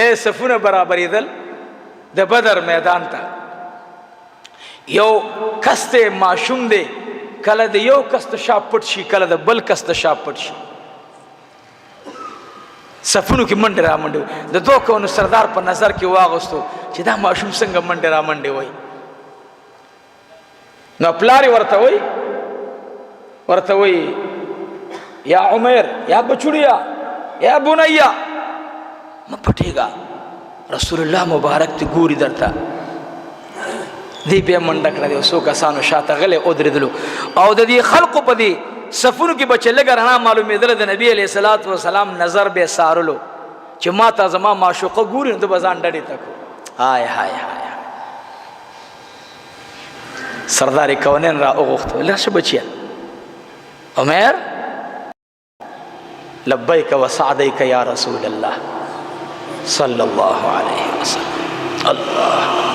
اے صفونه برابرېدل د بدر میدان ته یو کس ته ماشوم دی کله د یو کس ته شا پټ شي کله د بل کس ته شا پټ شي صفونو کې منډې را منډې د دوه کونو سردار په نظر کې واغستو چې دا ماشوم څنګه منډې را منډې وای نو پلار ورته وای یا عمر یا بچوړیا یا بنیا ما پټېږه رسول الله مبارک ته ګوري درته دی بیا منډه کړه دی څو کسانو شاته غلې ودرېدلو او د دې خلقو په دې صفونو کې به چې لږه رڼا معلومېدله د نبي علیه صلات وسلام نظر به یې څارلو چې ما ته زما معشوقه ګوري نو ده به ځان ډډې ته کړو های های های سردار کونین را وغوښتو لاشه بچیه عمر لبیک وسعدیک یا رسول الله صلی الله علیه وسلم الله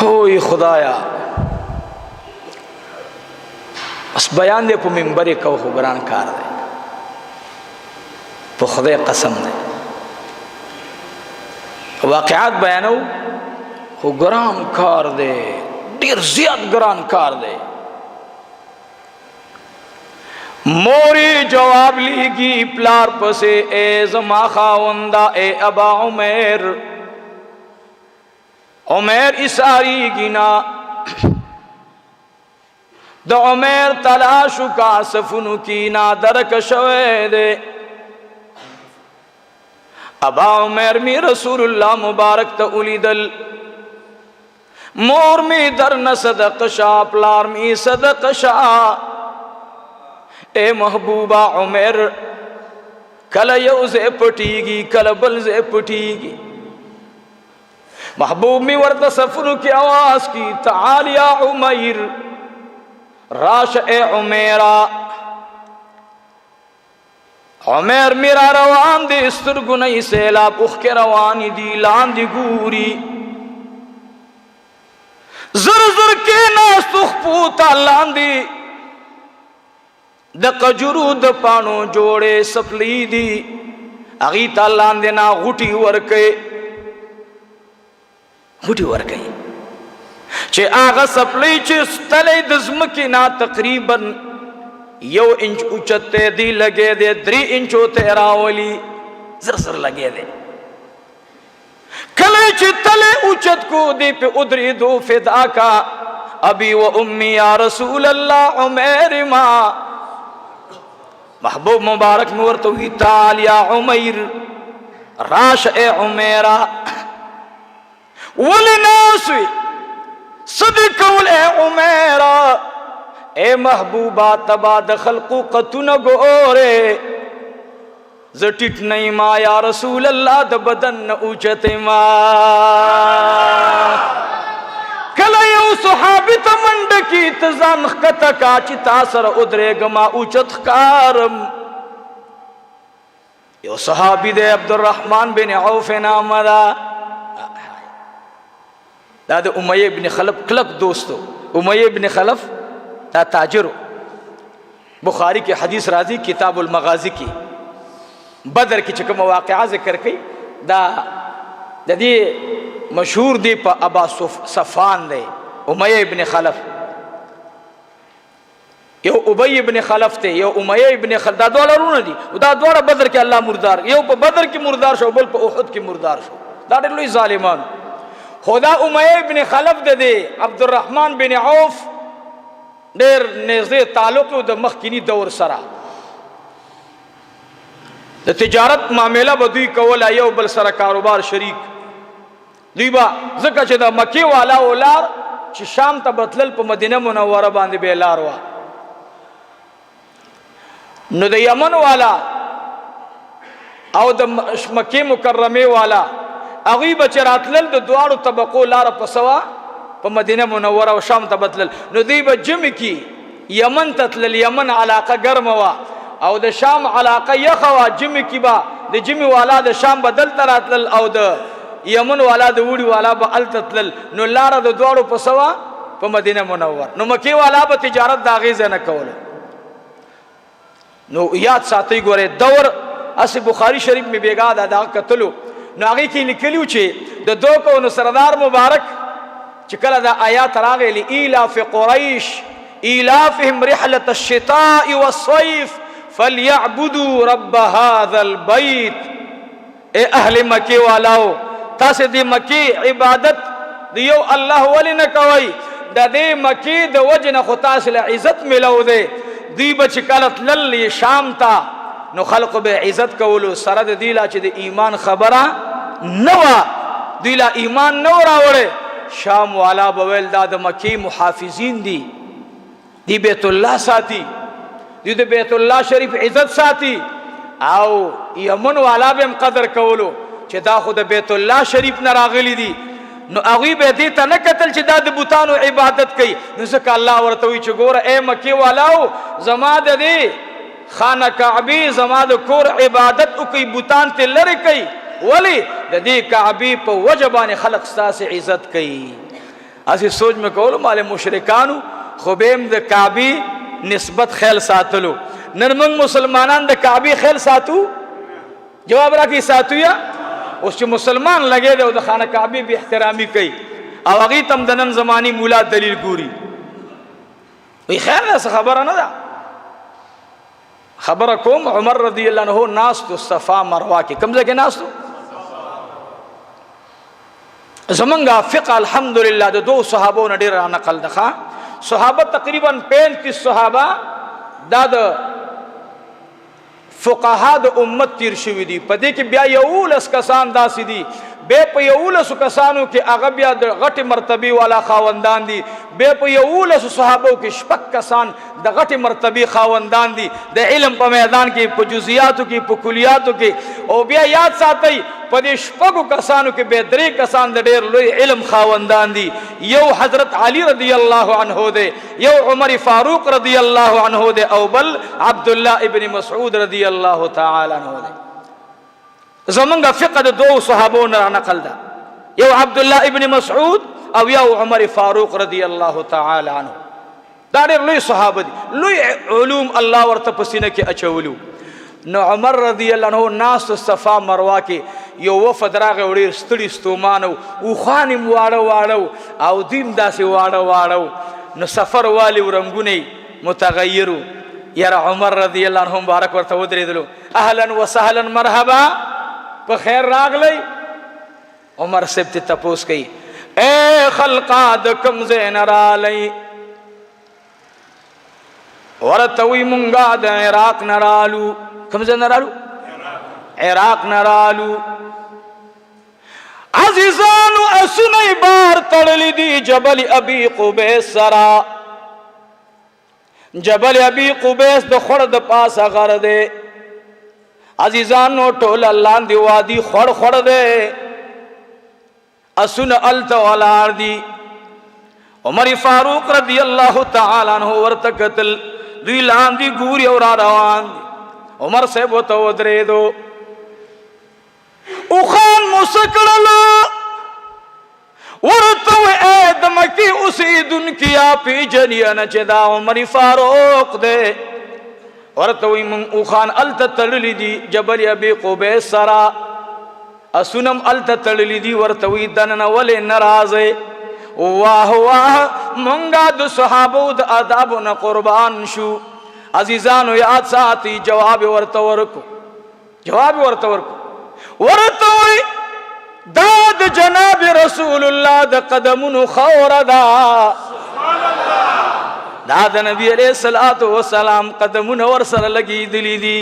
ہوئی خدایا اس بیان دے پو منبری کو خو گران کار دے پو خدای قسم دے واقعات بیانو خو گران کار دے دیر زیاد گران کار دے موری جواب لیگی پلار پسے اے زما خاوندہ اے ابا عمر عمر اساری گنا د عمر تلاشو کا صفونو کی نادرک شوے دے ابا عمر می رسول اللہ مبارک تا اولیدل مور می درن صدق شا پلار می صدق شا اے محبوبہ عمر کل یو زے پٹیگی کل بل زے پٹیگی محبوب می ورد صفنو کی آواز کی تعال یا عمیر راش اے عمیرہ عمیر میرا روان دی استرگنی سیلاب اخ کے روانی دی لان دی گوری زر زر کے ناس تخ پوتا لان دی د قجرو د پانو جوڑے سپلی دی اغیتا لان دینا غٹی ورکے غٹی ورکے چه آغا سپلی چه ستلی دزمکی نا تقریبا یو انچ اوچتے دی لگے دے 3 انچو تیراولی زر زر لگے دے کلی چه تلی اوچت کو دی پہ ادری دو فدا کا ابی و امی یا رسول اللہ عمیر ما محبوب مبارک مورتوی تعال یا عمیر راش اے عمیرہ ولناسوی صدقول اے عمیرہ اے محبوبہ تبا دخل قوقتو نگورے زٹٹ نہیں ما یا رسول اللہ دبدن اوچت ما کلا یو صحابی تمنڈ کی تزان خطا کاچی تاثر ادرے گما اوچت خکارم یو صحابی دے عبدالرحمن بن عوف نامدہ دا دا امیہ بن خلف کلک دوستو امیہ بن خلف دا تاجرو بخاری کی حدیث راضی کتاب المغازی کی بدر کی چکم واقعہ ذکر کی دا دی مشہور دی پا ابا صفان دے امیہ ابن خلف یو ابی ابن خلف تے یو امیہ ابن خلف دا دولا رونا دی دا دولا بدر کے اللہ مردار یو پا بدر کی مردار شو بل پا احد کی مردار شو دا دے لوی ظالمان خدا امیہ ابن خلف دے عبدالرحمن بن عوف دیر نیزے تعلق دا مخکینی دور سرا دا تجارت معاملہ با دوی کولا یو بل سرا کاروبار شریک دوی با ذکر چه دا مکی والا اولار چه شام تا بطلل پا مدینہ منورہ باندے بیلار وا نو دا یمن والا او دا مکی مکرمی والا اغوی بچراتلل دا دوارو طبقو لار پسوا پا مدینہ منورہ و شام تا بطلل نو دی با جمع کی یمن تطلل یمن علاقہ گرم وا او دا شام علاقہ یخوا جمع کی با دا جمع والا دا شام بدل تراتلل او دا یمن والا دا وڑی والا با التطلل نو لارا دا دوارو پسوا پا مدینہ منور نو مکی والا با تجارت دا غیزہ نکولو نو یاد ساتھی گورے دور اس بخاری شریف میں بیگا دا قتلو نو هغه کې لیکلیو چې د دوه کونو سردار مبارک چې کله دا آیات راغلي لإيلاف قریش إيلافهم رحلة الشتاء والصيف فليعبدوا رب هذا البيت. اے اہل مکی والاو تاسو دی مکی عبادت دیو الله ولی نه کوي د دې مکی د وجنه خو تاسو له عزت ملو دی دی بچ کلت للی شام تا نو خلق به عزت کولو سره د دی لا چې د ایمان خبره نو دی لا ایمان نو راوړي شام والا بویل دا د مکی محافظین دی بیت الله ساتي دی د بیت الله شریف عزت ساتي او یمن والا بهم قدر کولو چې دا خو د بیت الله شریف نه راغلي دي نو هغه به دې ته نه کتل چې دا د بوتانو عبادت کوي نو ځکه الله ورته وی چې ګوره اے مکی والاو زما د دې خانه کعبه زما د کور عبادت او کوي بوتان ته لری کوي ولی د دې کعبه په وجبان خلق ستاسو عزت کوي. اسی سوچ میں کولو مال مشرکانو خوبیم د کعبه نسبت خیل ساتلو نرمنگ مسلمانان د کعبه خیل ساتو جواب را کی ساتو یا اس چې مسلمان لگے دے د خانه کعبه به احترامی کوي او هغه تم د نن زمانی مولا دلیل ګوري وی خیر اس خبره نه ده خبره کوم عمر رضی الله عنه ناس تو صفا مروه کې کوم ځای کې ناس تو زمنګا فقه الحمدلله د دو صحابو نه ډیر نقل ده صحابه تقریبا 35 صحابه دا د فقها د امت تیر شوی دي په دې کې بیا یولس کسان داسې دي به په یولس کسانو کې هغه بیا د غټ مرتبه والا خاوندان دي به په یولس صحابو کې شپږ کسان د غټ مرتبه خاوندان دي د علم په میدان کې په جزئیاتو کې په کلیاتو کې او بیا یاد ساتئ په دې شپږو کسانو کې به درې کسان د ډېر لوی علم خاوندان دي یو حضرت علی رضی الله عنه دی یو عمر فاروق رضی الله عنه دی او بل عبد الله ابن مسعود رضی الله تعالی عنه دی. زمونږ فقه د دو صحابو نه نقل ده یو عبد الله ابن مسعود او یو عمر فاروق رضی الله تعالی عنه دا ډېر لوی صحابه دي لوی علوم الله ورته په سینه کې اچولو. نو عمر رضی الله عنه ناس صفا مروه کې یو وفد راغی ډېر ستړي ستومانه او خانم واړه او دیم داسې واړه نو سفر والی ورنګونی متغیرو یاره عمر رضی الله عنه مبارک ورته ودرېدلو اهلا وسهلا مرحبا په خیر راغلی عمر صاحب ته تپوس کوي اے خلقا د کوم ځای نه رالی ورته وی مونږه د عراق نه رالو کوم ځای نه رالو عراق نه رالو عزیزانو اسونه بار تړلی دي جبل ابي قبیس سرا جبل ابي قبیس د خور د پاسه غر دی عزیزانو ټول لاندې وادي خور دی اسونه الته ولار دي عمر فاروق رضی الله تعالی عنہ ورته قتل دوی لاندې ګوري او را روان دي عمر صاحب ته ودرېدو او خان مسکړلو ورته اے د مکی اوسیدونکي پی جنیان چې دا عمر فاروق دی ورته وی من او خان الته تړلی دي جبل ابي قبیس سرا اسونم الته تړلی دي ورته وی دنه ولې ناراضه واه واه مونږه د صحابو د آداب نه قربان شو عزیزانو یاد ساتي جواب ورته ورکو ورته وی دا د جناب رسول الله د قدمونو خور دا دا د نبی علیہ الصلوۃ والسلام قدمونه ور سره لګی دلی دي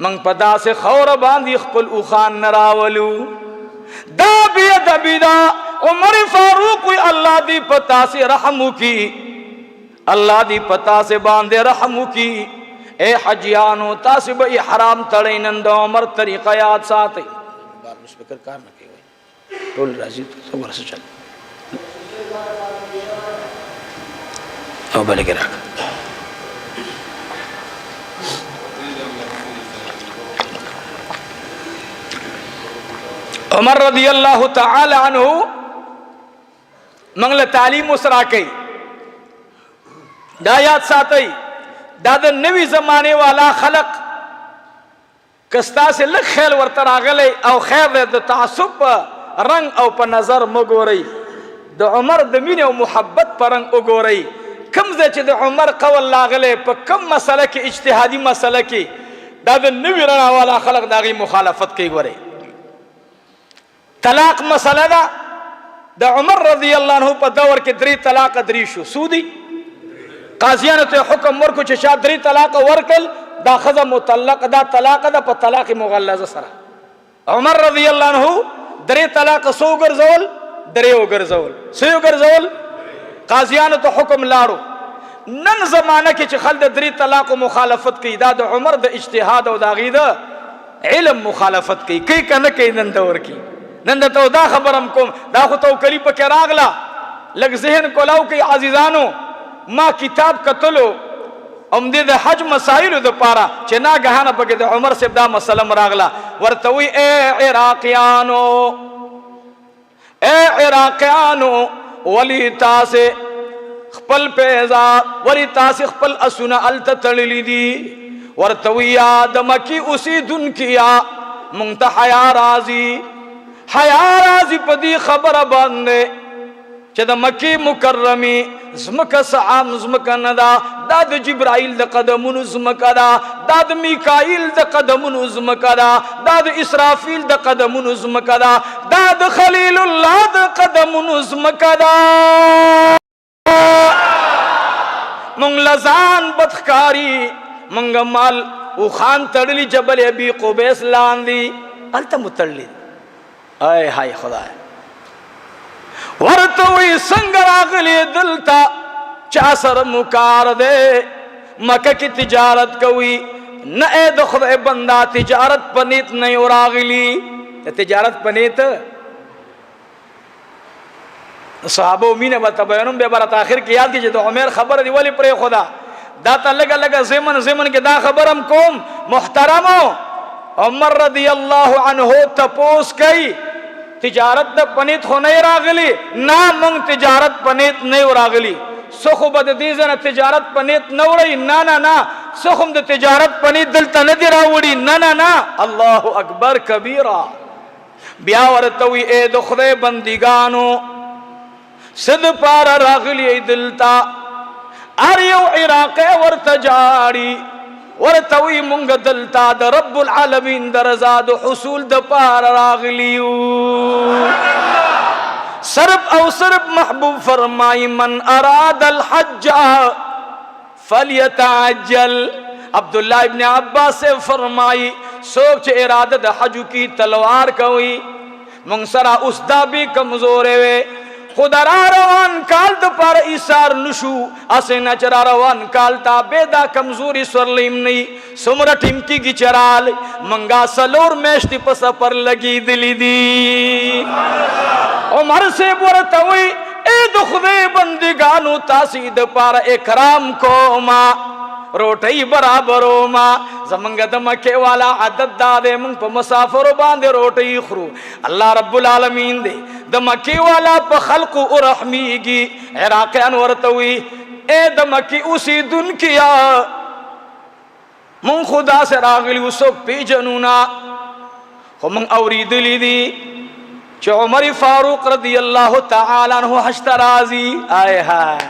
من پدا سے خور باندې خپل او خان نراولو دا بيد بيدا عمر فاروق وی الله دی پتا سے رحم کی الله دی پتا سے باندې رحم کی اے حجیانو تاسو به احرام تړئ نن د عمر طریقه یاد ساتئ بار مس فکر کار نه کوي ټول راځي څو ورسره چل او بلګ راک عمر رضی اللہ تعالی عنہ منگل تعلیم اسرا کئی دا یاد ساتئی دا دا نوی زمانے والا خلق کستا سے لږ خیال ورته راغلی او خیر دی د تعصب په رنگ او په نظر مه ګورئ، د عمر د مینې او محبت په رنگ وګورئ. کوم ځای چې د عمر قول راغلی په کوم مسله کې اجتهادي مسله کې دا د نوي رڼا والا خلق د هغې مخالفت کوي. ګورئ طلاق مسله ده د عمر رضی الله عنه په دور کې 3 طلاق 3 شو. سودی قاضیانو ته حکم ورکو چې شا 3 طلاق ورکل دا خزه مطلق دا طلاق ده په طلاق مغلظه سره. عمر رضی الله عنه 3 طلاق سو ګرځول 3 وګرځول سو ګرځول قاضیانو ته حکم لاړو. نن زمانه کې چې خلک 3 طلاق مخالفت کوي دا د عمر د اجتهاد او د هغې د علم مخالفت کوي کنه کوي. نن دور کې نن ته دا خبرم کوم دا خو توکلی پکې راغله لږ ذهن کولاو کوي. عزیزانو ما کتاب کتلو ام دې د حج مسائلو د پاره چې ناګهانه پکې د عمر صاحب دا مسله راغله ورته وی اے عراقیانو ولی تاسې خپل پیزا ولی تاسې خپل اسونه الته تړلي دي. ورته وی یا د مکې اوسېدونکیا مونږ ته حیا راځي په دې خبره باندې چې د مکې مکرمې زمکه عام زمکه نه ده، دا د جبرائیل د قدمونو زمکه ده، دا د میکائیل د قدمونو زمکه ده، دا د اسرافیل د قدمونو زمکه ده، دا د خلیل الله د قدمونو زمکه ده. مونږ لزان بدخکاری مونږ مال او خان تړلی جبل ابي قبیس لاندې هلته مو تړلی. ای هاي خدای ورته وی څنګه راغلی دلته چا سره مکار دی مکه کې تجارت کوي نه ای د خدای بندا تجارت په نیت نه راغلی. تجارت په نیت صحابه مینه به بیانوم به برات اخر کې یاد کې چې د عمر خبره دی ولی پرې خدا دا ته لګه زمن کې دا خبرم کوم. محترمو عمر رضی الله عنه تپوس کوي تجارت د پنیت خو نه راغلی نه مونږ تجارت پنیت نه راغلی سخو بد دې زنه تجارت پنیت نه وړي نه سخم د تجارت پنیت دلته نه دی راوړي نه الله اکبر کبیره. بیا ورته وی اے د خدای بندګانو صد پار راغلی دلتا ار یو عراق ورته جاړي ورته وی مونږ دلتا د رب العالمین درزا د حصول د پار راغلیو. صرف محبوب فرمائی من اراد الحج فلیتعجل. عبداللہ ابن عباس سے فرمائی سوچ ارادہ د حج کی تلوار کوئی مونږ سره اوس دا به کمزورې وي خدا روان کال د پر ایثار نشو اسنه چر روان کال تا بيدا کمزوري سورلیم نه سمره ټیمکی کی چرال منګا سلور میشت په سفر لګی دلی دی. عمر سے ورته وی اے د خدای بندگانو تاسو د پر اکرام کوما روټي برابرو ما زمنګ د مکه والا عادت داده من په مسافر باندې روټي خرو. الله رب العالمین دې د مکه والا په خلق او رحمیږي. عراقیان ورته وی اے د مکه اوسیدونکیا من خدا سے راغلی وسو پیجنونا خو من اوریدلی دي چې عمر فاروق رضی الله تعالی عنہ حج ترازی آئے ہائے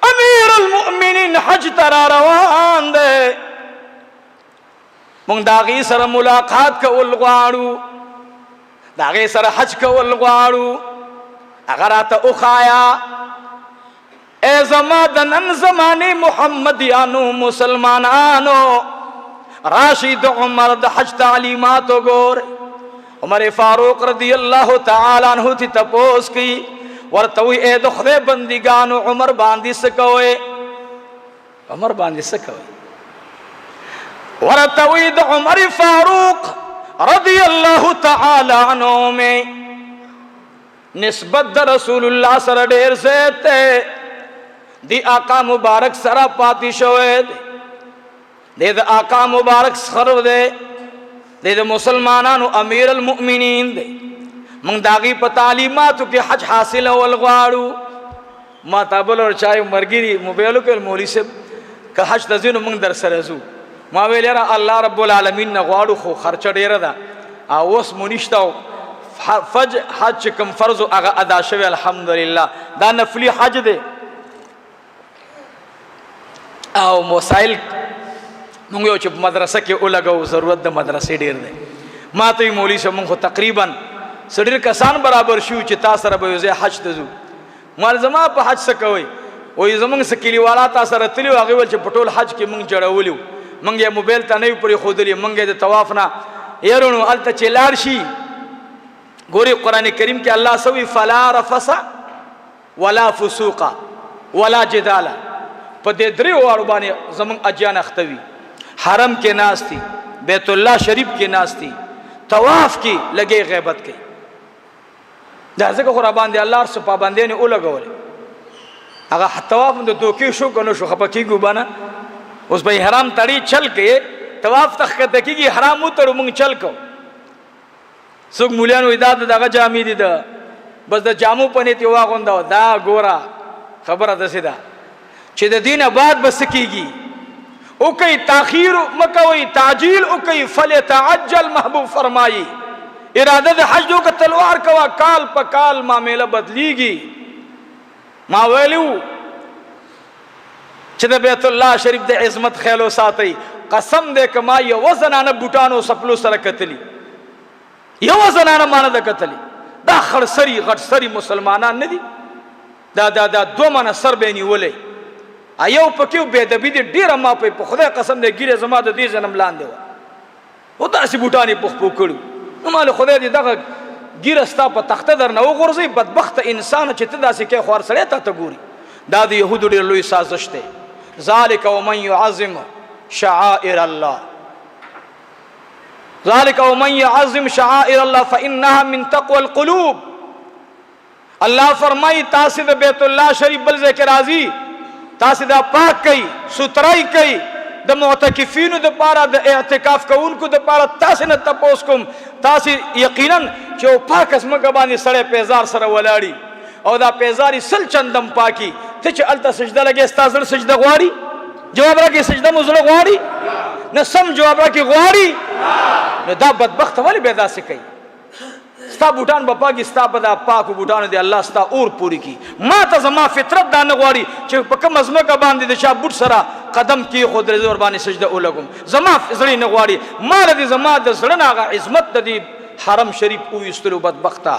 امیر المؤمنین حج ترا روان دے مونږ داغي سره ملاقات کول غواړو داغي سره حج کول غواړو اگر راته اوخایا اے زما د نن زمانه محمدیانو مسلمانانو راشد عمر د حج تعلیمات وګور. عمر فاروق رضی الله تعالی عنہ تی تپوس کی ورتوی اے د خدای بندگانو عمر باندې سکوي عمر باندې سکوي ورتوی د عمر فاروق رضی الله تعالی عنہ میں نسبت د رسول الله سره ډیر زیاته دی آقا مبارک سره پاتې شوی دی د آقا مبارک سره دی د مسلمانانو امیر المؤمنین دی. من داغي په تعلیماتو کې حج حاصل ول غواړو. ما تابل اور چای مرګري موبایلو کې مولوی صاحب که حج تزینو من در سره زو ما ویل یاره الله رب العالمین نه غواړو خو خرچه ډیره ده او اوس مو نشته او حج چې کوم فرض هغه ادا شوی الحمدلله دا نفلي حج دی او مسائل مونږ یو چې مدرسه کې ولګو ضرورت د مدرسې ډیر دی ما ته مولوی صاحب مونږ تقریبا سړي کسان برابر شو چې تاسو سره به یو حج ته ځو مال زما په حج څه کوي وې زمونږ سکلی والا تاسو سره تلو هغه ول چې پټول حج کې مونږ جوړولیو مونږ یې موبایل ته نه پرې خودلی مونږ د طواف نه يرونو الته چې لار شي ګوري قران کریم کې الله سوي فلا رفس ولا فسوق ولا جدال په دې درې وړو باندې زمون اجان اختوي حرم کې ناشتي بیت الله شریف کې ناشتي طواف کې لګي غیبت کې دا ځکه خو را باندې الله سره پابندې نه ولګولې هغه طواف د دوکې شو کنه شو خپکی ګوبانه اوس به حرام تړي چل کې طواف تخته کېږي حرام وتر مونږ چل کو څوک مولانو اداد دغه جامې دي دا بس د جامو پنه تی واغوندا دا ګورا خبره ده سیده چې د دینه بعد بس کېږي او کوي تاخير مکوي تعجیل او کوي فليتعجل محبوب فرمایي اراده د حج کو تلوار کوا کال په کال معاملې بدليږي ما ویلو چې د بیت الله شریف د عظمت خیالو ساتي قسم دې کما یو وزنانه بوټانو سپلو سره کتلی یو وزنانه مان د کتلی دا خړسری غټسری مسلمانان نه دي دا دوه من سر به نیولې ایو پکیو به د بيد ډیره ما په خدای قسم دې ګیره زما د دې جنم لاندې و او تاسو بوټانی پخ کړو نو مال خدای دې دغه ګیره ستا په تخته در نه وغورځي بدبخت انسان چې ته داسې کې خور سړی ته ګوري دا د يهودو ډیر لوی سازش دی ذالک ومن يعظم شعائر الله ذالک ومن يعظم شعائر الله فانها من تقوى القلوب الله فرمای تاسو د بیت الله شریف بل ذکر راضی تاسو دا پاک کئ سترای کئ د معتکفینو د پاره د اعتکاف کوونکو د پاره تاسو نه تپوس کوم تاسو یقینا چې پاک اسمه باندې سړی پیزار سره ولاړی او دا پیزاری سل چندم پاکی ته چې الته سجده لګي استاد سجده غواړي جواب راکې سجده مزله غواړي نه سم جواب راکې غواړي نو دا بدبخت ولی به داسې کوي ستا بوټان به پاکي ستا په دا پاکو بوټانو دی الله ستا اور پوری کی ما ته زما فطرت دا نه غواړي چې په کوم ازمکه باندې د شاه بوټ سره قدم کې خود رضا ور باندې سجده ولګم زما زړی نه غواړي مال دې زما د زړه نه عظمت د حرم شریف او یستلو بدبخته